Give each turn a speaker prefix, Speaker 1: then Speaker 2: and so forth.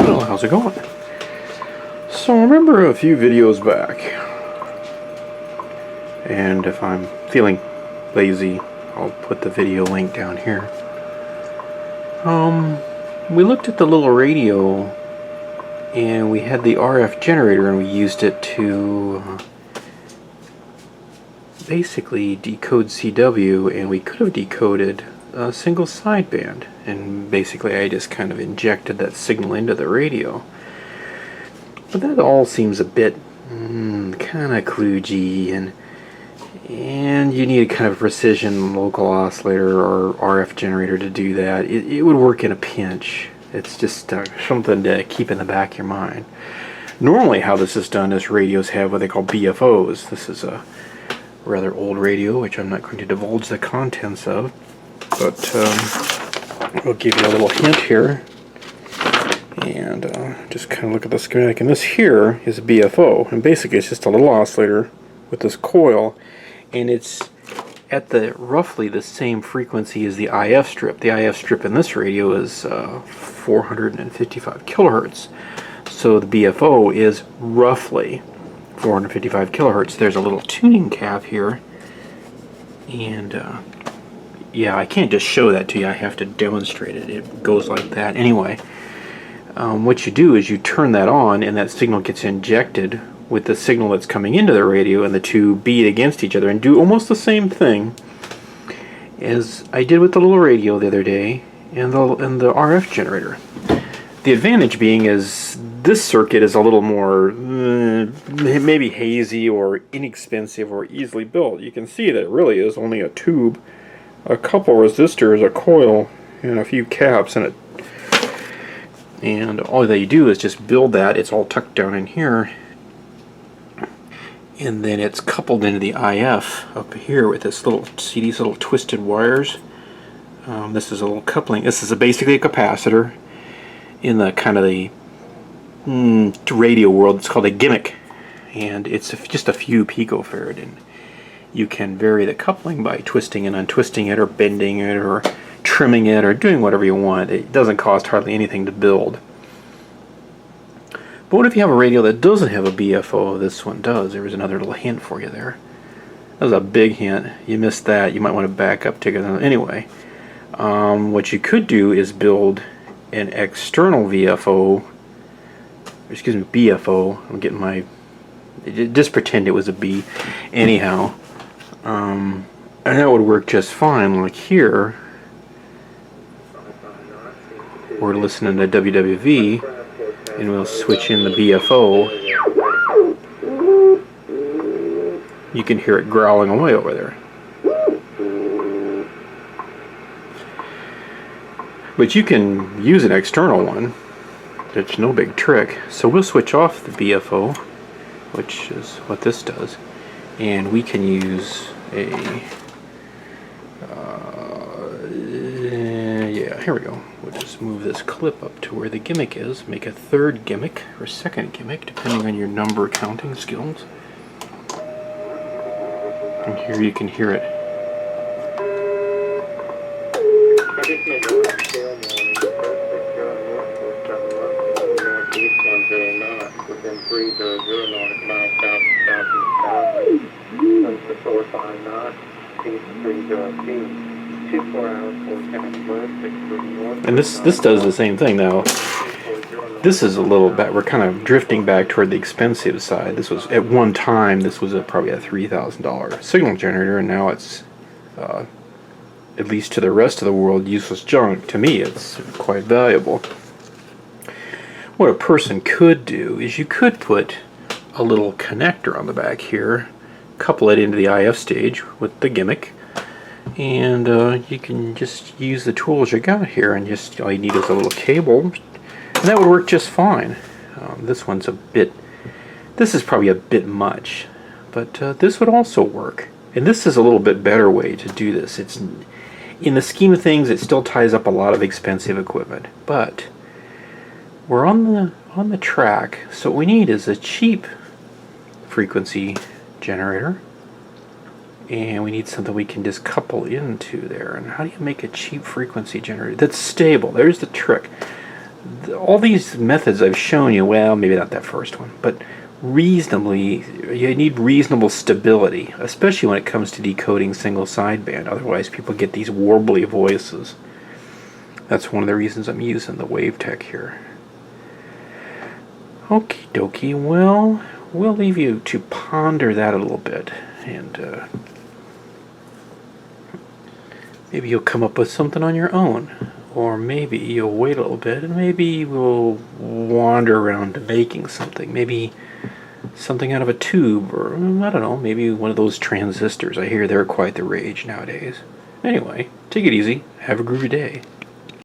Speaker 1: Well, how's it going? So I remember a few videos back, and if I'm feeling lazy, I'll put the video link down here. We looked at the little radio, and we had the RF generator, and we used it to basically decode CW, and we could have decoded a single sideband, and basically I just kind of injected that signal into the radio. But that all seems a bit kind of kludgy, and you need a kind of precision local oscillator or RF generator to do that. It would work in a pinch. It's just something to keep in the back of your mind. Normally how this is done is radios have what they call BFOs. This is a rather old radio, which I'm not going to divulge the contents of, but I'll give you a little hint here. And just kind of look at the schematic. And this here is a BFO, and basically it's just a little oscillator with this coil, and it's at the roughly the same frequency as the IF strip. The IF strip in this radio is 455 kilohertz. So the BFO is roughly 455 kilohertz. There's a little tuning cap here, and yeah, I can't just show that to you. I have to demonstrate it. It goes like that. Anyway, what you do is you turn that on, and that signal gets injected with the signal that's coming into the radio, and the two beat against each other and do almost the same thing as I did with the little radio the other day and the RF generator. The advantage being is this circuit is a little more maybe hazy or inexpensive or easily built. You can see that it really is only a tube, a couple resistors, a coil, and a few caps in it. And all that you do is just build that. It's all tucked down in here, and then it's coupled into the IF up here with this little, see these little twisted wires? This is a little coupling. This is basically a capacitor. In the kind of the radio world, it's called a gimmick, and it's just a few picofarad, and you can vary the coupling by twisting and untwisting it, or bending it, or trimming it, or doing whatever you want. It doesn't cost hardly anything to build. But what if you have a radio that doesn't have a BFO? This one does. There was another little hint for you there. That was a big hint. You missed that. You might want to back up to it. Anyway, what you could do is build an external BFO. I'm getting my... just pretend it was a B. Anyhow, and that would work just fine. Like here, we're listening to WWV, and we'll switch in the BFO. You can hear it growling away over there. But you can use an external one. It's no big trick. So we'll switch off the BFO, which is what this does, and we can use a yeah, here we go. We'll just move this clip up to where the gimmick is, make a third gimmick or second gimmick depending on your number counting skills, and here you can hear it. And this does the same thing. Now this is a little bit, we're kind of drifting back toward the expensive side. This was at one time, this was probably a $3,000 signal generator, and now it's at least to the rest of the world, useless junk. To me, it's quite valuable. What a person could do is you could put a little connector on the back here, couple it into the IF stage with the gimmick, and you can just use the tools you got here, and just all you need is a little cable, and that would work just fine. This one's a bit, this is probably a bit much, but this would also work. And this is a little bit better way to do this. It's, in the scheme of things, it still ties up a lot of expensive equipment, but we're on the track, so what we need is a cheap frequency generator, and we need something we can just couple into there. And how do you make a cheap frequency generator that's stable? There's the trick. all these methods I've shown you, well, maybe not that first one, but reasonably, you need reasonable stability, especially when it comes to decoding single sideband. Otherwise, people get these warbly voices. That's one of the reasons I'm using the WaveTech here. Okie dokie, well, we'll leave you to ponder that a little bit, and maybe you'll come up with something on your own. Or maybe you'll wait a little bit and maybe we'll wander around to making something. Maybe something out of a tube, or I don't know, maybe one of those transistors. I hear they're quite the rage nowadays. Anyway, take it easy. Have a groovy day.